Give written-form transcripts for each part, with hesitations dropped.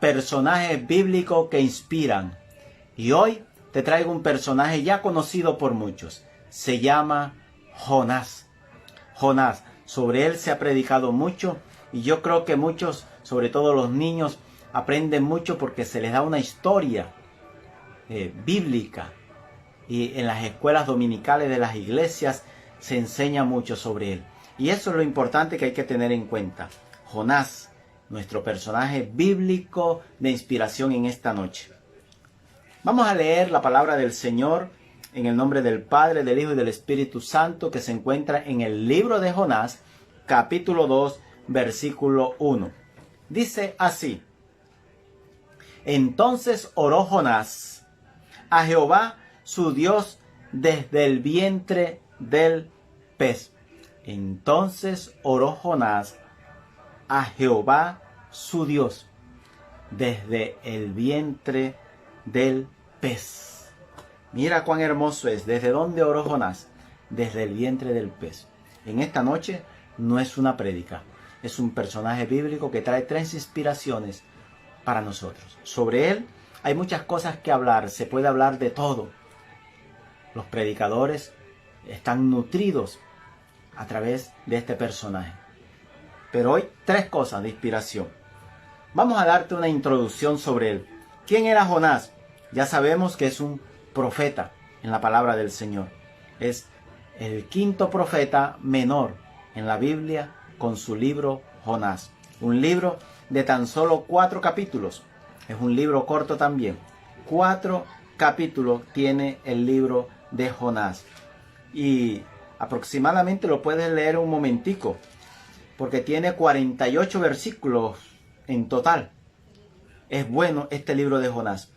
personajes bíblicos que inspiran. Y hoy te traigo un personaje ya conocido por muchos. Se llama Jonás. Jonás, sobre él se ha predicado mucho y yo creo que muchos, sobre todo los niños, aprenden mucho porque se les da una historia bíblica. Y en las escuelas dominicales de las iglesias se enseña mucho sobre él. Y eso es lo importante que hay que tener en cuenta. Jonás, nuestro personaje bíblico de inspiración en esta noche. Vamos a leer la palabra del Señor en el nombre del Padre, del Hijo y del Espíritu Santo, que se encuentra en el libro de Jonás, capítulo 2, versículo 1. Dice así: Entonces oró Jonás a Jehová su Dios desde el vientre del pez. Entonces oró Jonás a Jehová su Dios desde el vientre del pez. Mira cuán hermoso es. ¿Desde dónde oró Jonás? Desde el vientre del pez. En esta noche no es una prédica, es un personaje bíblico que trae 3 inspiraciones para nosotros. Sobre él hay muchas cosas que hablar, se puede hablar de todo. Los predicadores están nutridos a través de este personaje. Pero hoy 3 cosas de inspiración. Vamos a darte una introducción sobre él. ¿Quién era Jonás? Ya sabemos que es un profeta en la palabra del Señor. Es el 5º profeta menor en la Biblia con su libro Jonás. Un libro de tan solo 4 capítulos. Es un libro corto también. 4 capítulos tiene el libro de Jonás. Y aproximadamente lo puedes leer un momentico, porque tiene 48 versículos en total. Es bueno este libro de Jonás.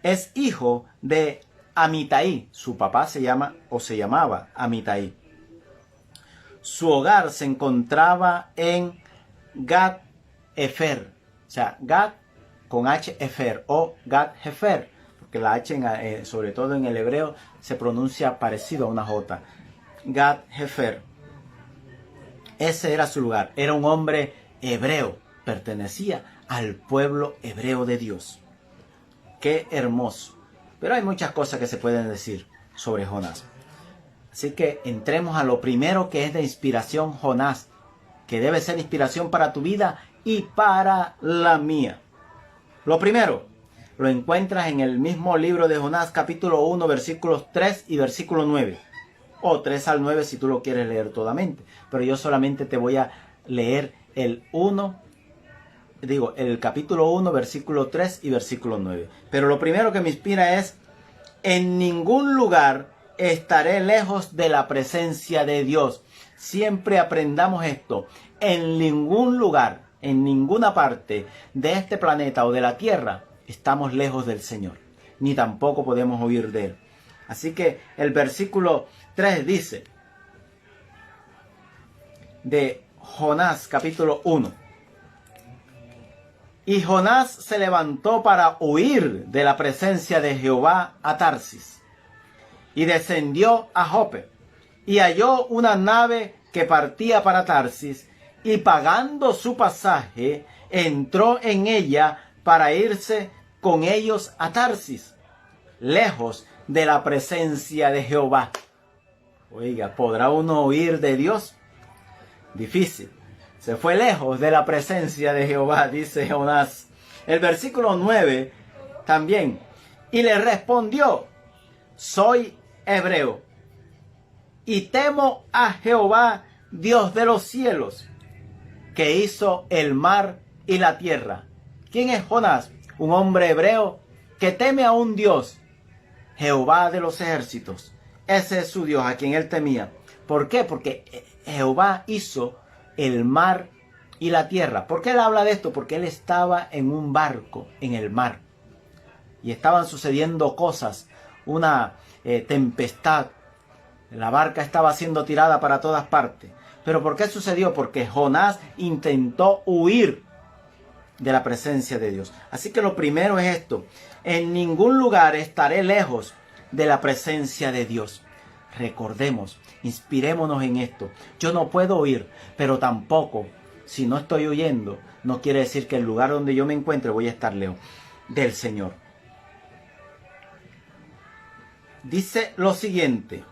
Es hijo de Amitai. Su papá se llamaba Amitai. Su hogar se encontraba en Gat-Hefer. O sea, Gat con H-Hefer o Gat-Hefer. Porque la H, sobre todo en el hebreo, se pronuncia parecido a una J. Gat-Hefer. Ese era su lugar. Era un hombre hebreo. Pertenecía al pueblo hebreo de Dios. Qué hermoso. Pero hay muchas cosas que se pueden decir sobre Jonás. Así que entremos a lo primero, que es de inspiración Jonás, que debe ser inspiración para tu vida y para la mía. Lo primero, lo encuentras en el mismo libro de Jonás, capítulo 1, versículos 3 y versículo 9. O 3 al 9 si tú lo quieres leer todamente. Pero yo solamente te voy a leer el capítulo 1, versículo 3 y versículo 9. Pero lo primero que me inspira es: en ningún lugar estaré lejos de la presencia de Dios. Siempre aprendamos esto. En ningún lugar, en ninguna parte de este planeta o de la tierra estamos lejos del Señor. Ni tampoco podemos huir de Él. Así que el versículo 3 dice de Jonás, capítulo 1. Y Jonás se levantó para huir de la presencia de Jehová a Tarsis, y descendió a Jope, y halló una nave que partía para Tarsis, y pagando su pasaje, entró en ella para irse con ellos a Tarsis, lejos de la presencia de Jehová. Oiga, ¿podrá uno huir de Dios? Difícil. Se fue lejos de la presencia de Jehová, dice Jonás. El versículo 9 también. Y le respondió: soy hebreo, y temo a Jehová, Dios de los cielos, que hizo el mar y la tierra. ¿Quién es Jonás? Un hombre hebreo que teme a un Dios, Jehová de los ejércitos. Ese es su Dios, a quien él temía. ¿Por qué? Porque Jehová hizo el mar y la tierra. ¿Por qué él habla de esto? Porque él estaba en un barco en el mar y estaban sucediendo cosas, una tempestad. La barca estaba siendo tirada para todas partes. ¿Pero por qué sucedió? Porque Jonás intentó huir de la presencia de Dios. Así que lo primero es esto: en ningún lugar estaré lejos de la presencia de Dios. Recordemos, inspirémonos en esto. Yo no puedo huir, pero tampoco Si no estoy huyendo, no quiere decir que el lugar donde yo me encuentre voy a estar lejos del Señor. Dice lo siguiente: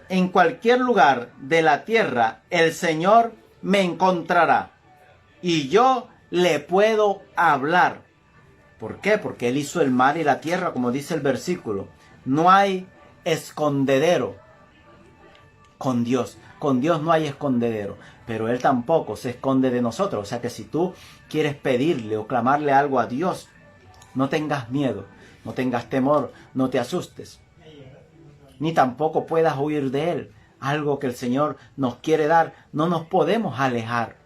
en cualquier lugar de la tierra el Señor me encontrará y yo le puedo hablar. ¿Por qué? Porque Él hizo el mar y la tierra, como dice el versículo. No hay escondedero con Dios. Con Dios no hay escondedero, pero Él tampoco se esconde de nosotros. O sea que si tú quieres pedirle o clamarle algo a Dios, no tengas miedo, no tengas temor, no te asustes, ni tampoco puedas huir de Él. Algo que el Señor nos quiere dar, no nos podemos alejar.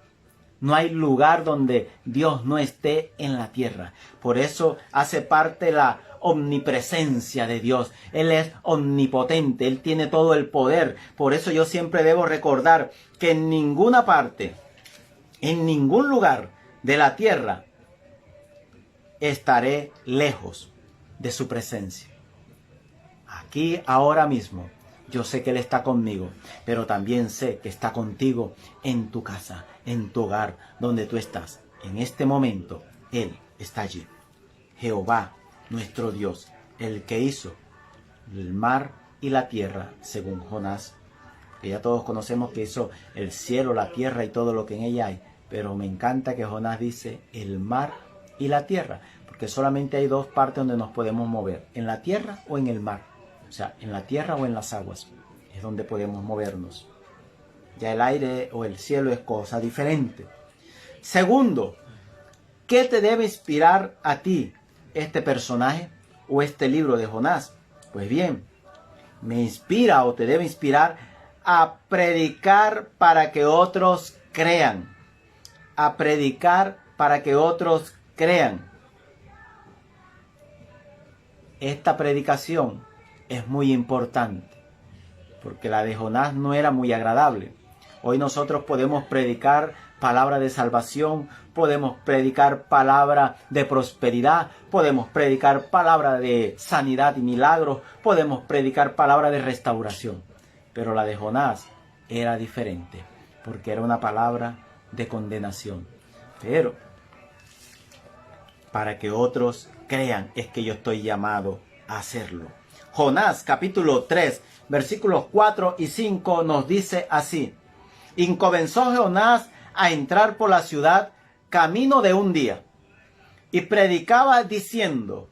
No hay lugar donde Dios no esté en la tierra. Por eso hace parte la omnipresencia de Dios. Él es omnipotente, Él tiene todo el poder. Por eso yo siempre debo recordar que en ninguna parte, en ningún lugar de la tierra, estaré lejos de su presencia. Aquí, ahora mismo, yo sé que Él está conmigo, pero también sé que está contigo en tu casa, en tu hogar, donde tú estás. En este momento, Él está allí. Jehová, nuestro Dios, el que hizo el mar y la tierra, según Jonás, que ya todos conocemos que hizo el cielo, la tierra y todo lo que en ella hay. Pero me encanta que Jonás dice el mar y la tierra, porque solamente hay dos partes donde nos podemos mover, en la tierra o en el mar. O sea, en la tierra o en las aguas es donde podemos movernos. Ya el aire o el cielo es cosa diferente. Segundo, ¿qué te debe inspirar a ti este personaje o este libro de Jonás? Pues bien, me inspira o te debe inspirar a predicar para que otros crean. A predicar para que otros crean. Esta predicación es muy importante, porque la de Jonás no era muy agradable. Hoy nosotros podemos predicar palabra de salvación, podemos predicar palabra de prosperidad, podemos predicar palabra de sanidad y milagros, podemos predicar palabra de restauración. Pero la de Jonás era diferente, porque era una palabra de condenación. Pero para que otros crean es que yo estoy llamado a hacerlo. Jonás capítulo 3 versículos 4 y 5 nos dice así: y comenzó Jonás a entrar por la ciudad camino de un día y predicaba diciendo: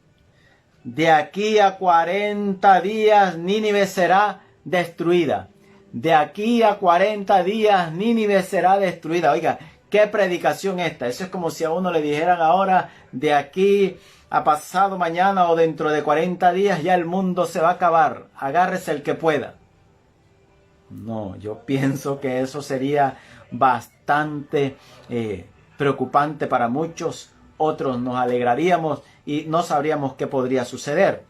de aquí a 40 días Nínive será destruida. De aquí a 40 días Nínive será destruida. Oiga, ¿qué predicación esta? Eso es como si a uno le dijeran ahora: de aquí a pasado mañana o dentro de 40 días ya el mundo se va a acabar. Agárrese el que pueda. No, yo pienso que eso sería bastante preocupante para muchos. Otros nos alegraríamos y no sabríamos qué podría suceder.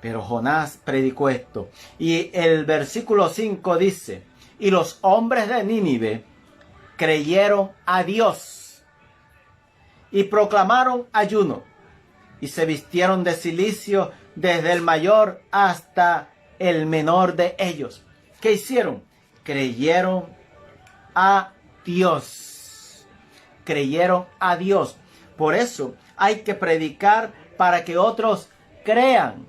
Pero Jonás predicó esto. Y el versículo 5 dice: y los hombres de Nínive creyeron a Dios y proclamaron ayuno y se vistieron de cilicio desde el mayor hasta el menor de ellos. ¿Qué hicieron? Creyeron a Dios. Creyeron a Dios. Por eso hay que predicar para que otros crean.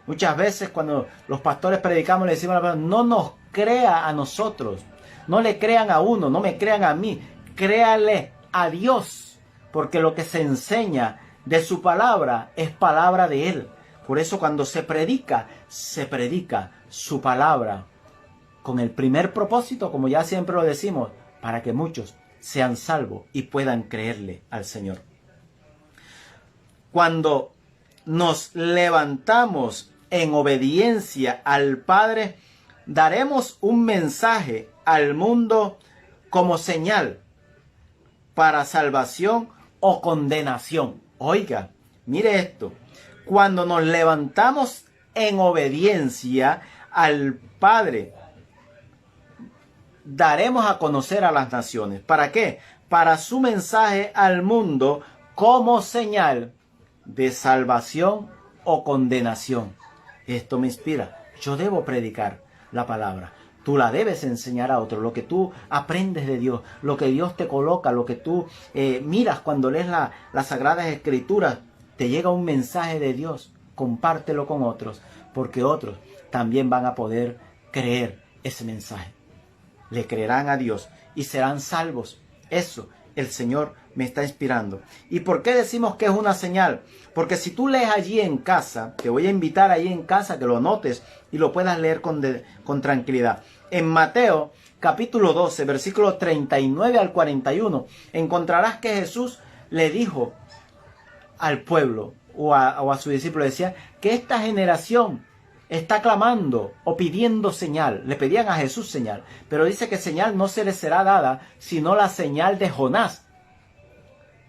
Muchas veces cuando los pastores predicamos le decimos a la persona: no nos crea a nosotros, no le crean a uno, no me crean a mí, créale a Dios, porque lo que se enseña de su palabra es palabra de Él. Por eso cuando se predica su palabra con el primer propósito, como ya siempre lo decimos, para que muchos sean salvos y puedan creerle al Señor. Cuando nos levantamos en obediencia al Padre, daremos un mensaje al mundo como señal para salvación o condenación. Oiga, mire esto: cuando nos levantamos en obediencia al Padre, daremos a conocer a las naciones. ¿Para qué? Para su mensaje al mundo como señal de salvación o condenación. Esto me inspira. Yo debo predicar la palabra. tú la debes enseñar a otros. Lo que tú aprendes de Dios, lo que Dios te coloca, lo que tú miras cuando lees las Sagradas Escrituras, te llega un mensaje de Dios. Compártelo con otros, porque otros también van a poder creer ese mensaje. Le creerán a Dios y serán salvos. Eso el Señor me está inspirando. ¿Y por qué decimos que es una señal? Porque si tú lees allí en casa, te voy a invitar allí en casa que lo notes y lo puedas leer con tranquilidad. En Mateo capítulo 12, versículos 39 al 41, encontrarás que Jesús le dijo al pueblo o a su discípulo, decía que esta generación está clamando o pidiendo señal. Le pedían a Jesús señal, pero dice que señal no se les será dada, sino la señal de Jonás.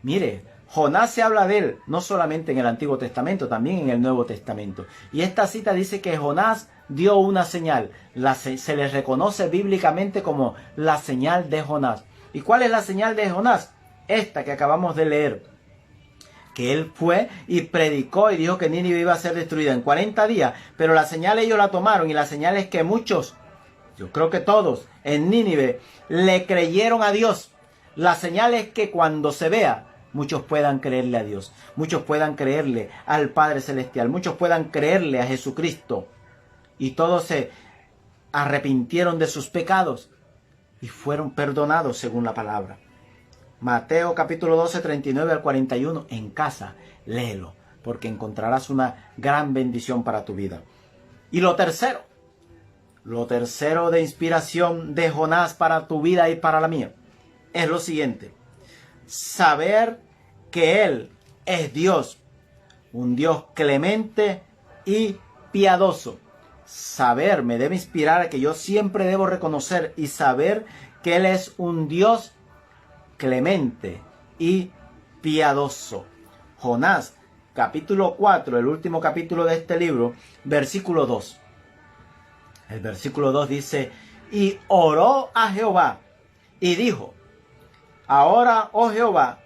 Mire, Jonás se habla de él, no solamente en el Antiguo Testamento, también en el Nuevo Testamento. Y esta cita dice que Jonás dio una señal. Se le reconoce bíblicamente como la señal de Jonás. ¿Y cuál es la señal de Jonás? Esta que acabamos de leer. Que él fue y predicó y dijo que Nínive iba a ser destruida en 40 días. Pero la señal ellos la tomaron, y la señal es que muchos, yo creo que todos, en Nínive le creyeron a Dios. La señal es que cuando se vea, muchos puedan creerle a Dios, muchos puedan creerle al Padre Celestial, muchos puedan creerle a Jesucristo. Y todos se arrepintieron de sus pecados y fueron perdonados según la palabra. Mateo capítulo 12, 39 al 41, en casa, léelo, porque encontrarás una gran bendición para tu vida. Y lo tercero de inspiración de Jonás para tu vida y para la mía, es lo siguiente: saber que Él es Dios, un Dios clemente y piadoso. Saber me debe inspirar a que yo siempre debo reconocer y saber que Él es un Dios clemente y piadoso. Jonás, capítulo 4, el último capítulo de este libro, versículo 2. El versículo 2 dice: y oró a Jehová y dijo: ahora, oh Jehová,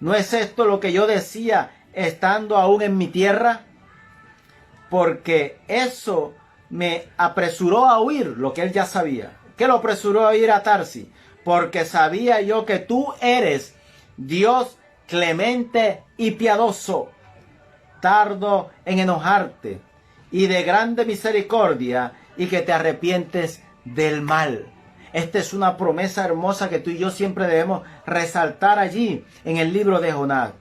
¿no es esto lo que yo decía estando aún en mi tierra? Porque eso me apresuró a huir, lo que él ya sabía. ¿Qué lo apresuró a ir a Tarsis? Porque sabía yo que tú eres Dios clemente y piadoso, tardo en enojarte y de grande misericordia, y que te arrepientes del mal. Esta es una promesa hermosa que tú y yo siempre debemos resaltar allí en el libro de Jonás.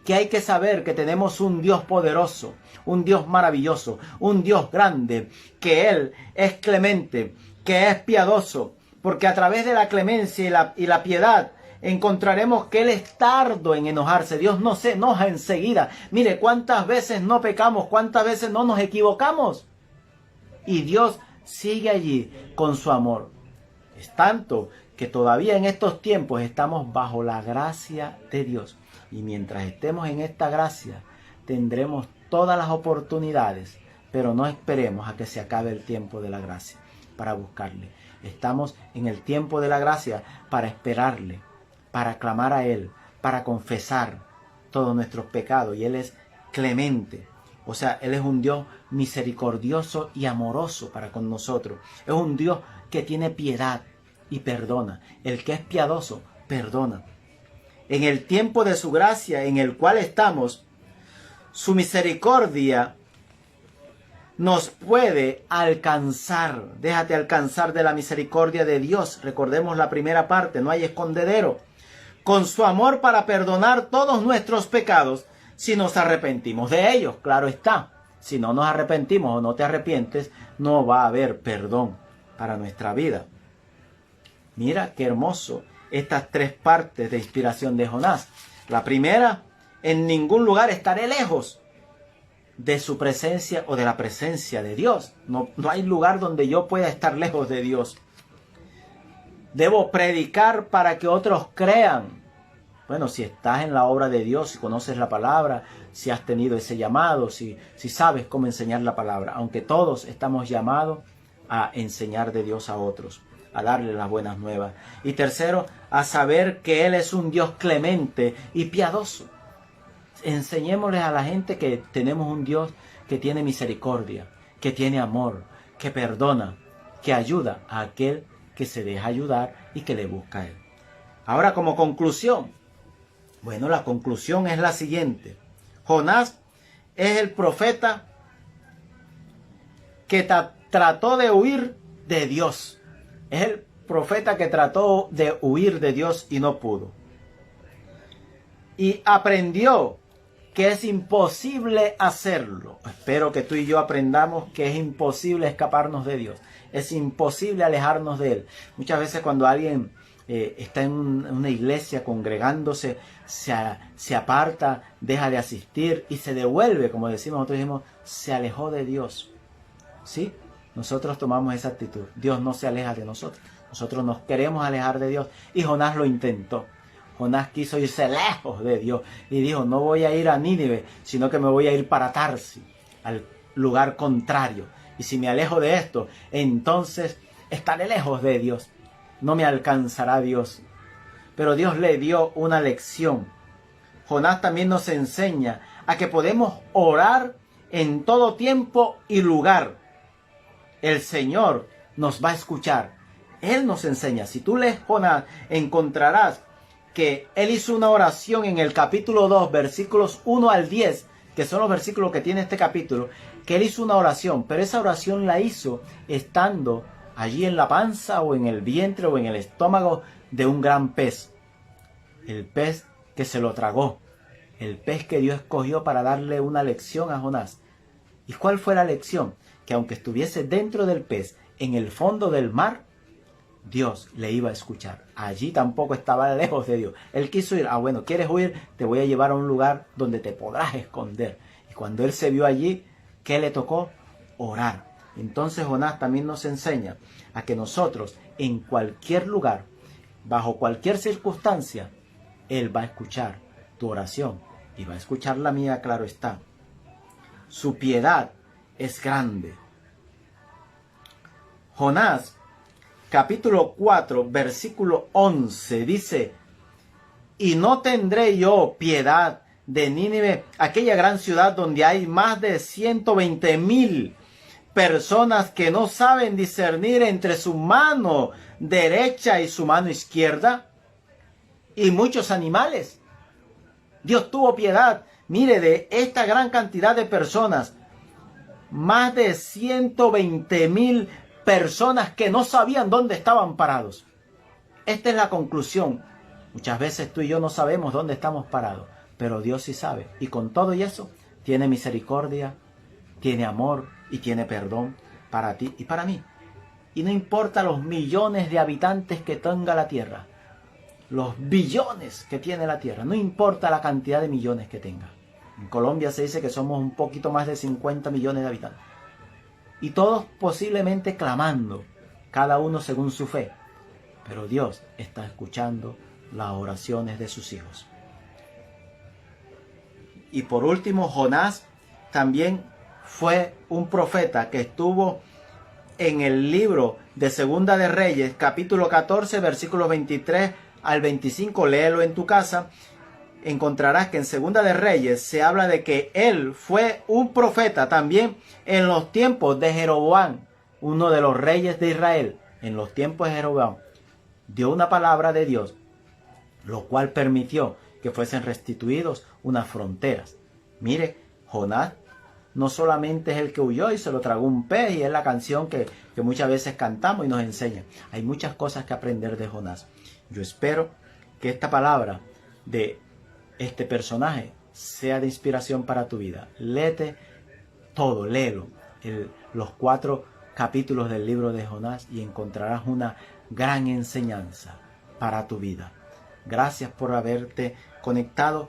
Que hay que saber que tenemos un Dios poderoso, un Dios maravilloso, un Dios grande, que Él es clemente, que es piadoso, porque a través de la clemencia y la piedad encontraremos que Él es tardo en enojarse. Dios no se enoja enseguida. Mire, cuántas veces no pecamos, cuántas veces no nos equivocamos. Y Dios sigue allí con su amor. Es tanto que todavía en estos tiempos estamos bajo la gracia de Dios. Y mientras estemos en esta gracia, tendremos todas las oportunidades, pero no esperemos a que se acabe el tiempo de la gracia para buscarle. Estamos en el tiempo de la gracia para esperarle, para clamar a Él, para confesar todos nuestros pecados. Y Él es clemente. O sea, Él es un Dios misericordioso y amoroso para con nosotros. Es un Dios que tiene piedad y perdona. El que es piadoso, perdona. En el tiempo de su gracia en el cual estamos, su misericordia nos puede alcanzar. Déjate alcanzar de la misericordia de Dios. Recordemos la primera parte, no hay escondedero. Con su amor para perdonar todos nuestros pecados si nos arrepentimos de ellos. Claro está, si no nos arrepentimos o no te arrepientes, no va a haber perdón para nuestra vida. Mira qué hermoso estas tres partes de inspiración de Jonás. La primera: en ningún lugar estaré lejos de su presencia o de la presencia de Dios. No hay lugar donde yo pueda estar lejos de Dios. Debo predicar para que otros crean. Bueno, si estás en la obra de Dios, si conoces la palabra, si has tenido ese llamado, si sabes cómo enseñar la palabra. Aunque todos estamos llamados a enseñar de Dios a otros, a darle las buenas nuevas. Y tercero, a saber que Él es un Dios clemente y piadoso. Enseñémosles a la gente que tenemos un Dios que tiene misericordia, que tiene amor, que perdona, que ayuda a aquel que se deja ayudar y que le busca a él. Ahora, como conclusión, bueno, la conclusión es la siguiente. Jonás es el profeta que trató de huir de Dios. Es el profeta que trató de huir de Dios y no pudo. Y aprendió que es imposible hacerlo. Espero que tú y yo aprendamos que es imposible escaparnos de Dios. Es imposible alejarnos de Él. Muchas veces cuando alguien está en una iglesia congregándose, se aparta, deja de asistir y se devuelve, como nosotros decimos, se alejó de Dios. ¿Sí? Nosotros tomamos esa actitud. Dios no se aleja de nosotros. Nosotros nos queremos alejar de Dios. Y Jonás lo intentó. Jonás quiso irse lejos de Dios y dijo, no voy a ir a Nínive, sino que me voy a ir para Tarsis, al lugar contrario. Y si me alejo de esto, entonces estaré lejos de Dios. No me alcanzará Dios. Pero Dios le dio una lección. Jonás también nos enseña a que podemos orar en todo tiempo y lugar. El Señor nos va a escuchar. Él nos enseña. Si tú lees Jonás, encontrarás que él hizo una oración en el capítulo 2, versículos 1 al 10, que son los versículos que tiene este capítulo, que él hizo una oración, pero esa oración la hizo estando allí en la panza o en el vientre o en el estómago de un gran pez. El pez que se lo tragó, el pez que Dios escogió para darle una lección a Jonás. ¿Y cuál fue la lección? Que aunque estuviese dentro del pez, en el fondo del mar, Dios le iba a escuchar. Allí tampoco estaba lejos de Dios. Él quiso ir. Bueno, ¿quieres huir? Te voy a llevar a un lugar donde te podrás esconder. Y cuando él se vio allí, ¿qué le tocó? Orar. Entonces Jonás también nos enseña a que nosotros, en cualquier lugar, bajo cualquier circunstancia, Él va a escuchar tu oración. Y va a escuchar la mía, claro está. Su piedad es grande. Jonás, capítulo 4, versículo 11, dice, y no tendré yo piedad de Nínive, aquella gran ciudad donde hay más de 120,000 personas que no saben discernir entre su mano derecha y su mano izquierda, y muchos animales. Dios tuvo piedad, mire, de esta gran cantidad de personas, más de 120,000 personas que no sabían dónde estaban parados. Esta es la conclusión. Muchas veces tú y yo no sabemos dónde estamos parados, pero Dios sí sabe. Y con todo y eso, tiene misericordia, tiene amor y tiene perdón para ti y para mí. Y no importa los millones de habitantes que tenga la tierra, los billones que tiene la tierra, no importa la cantidad de millones que tenga. En Colombia se dice que somos un poquito más de 50 millones de habitantes. Y todos posiblemente clamando, cada uno según su fe. Pero Dios está escuchando las oraciones de sus hijos. Y por último, Jonás también fue un profeta que estuvo en el libro de Segunda de Reyes, capítulo 14, versículos 23 al 25. Léelo en tu casa. Encontrarás que en Segunda de Reyes se habla de que él fue un profeta también en los tiempos de Jeroboam, uno de los reyes de Israel. En los tiempos de Jeroboam dio una palabra de Dios, lo cual permitió que fuesen restituidos unas fronteras. Mire, Jonás no solamente es el que huyó y se lo tragó un pez, y es la canción que muchas veces cantamos y nos enseña. Hay muchas cosas que aprender de Jonás. Yo espero que esta palabra de este personaje sea de inspiración para tu vida. Léete todo, léelo, los 4 capítulos del libro de Jonás, y encontrarás una gran enseñanza para tu vida. Gracias por haberte conectado.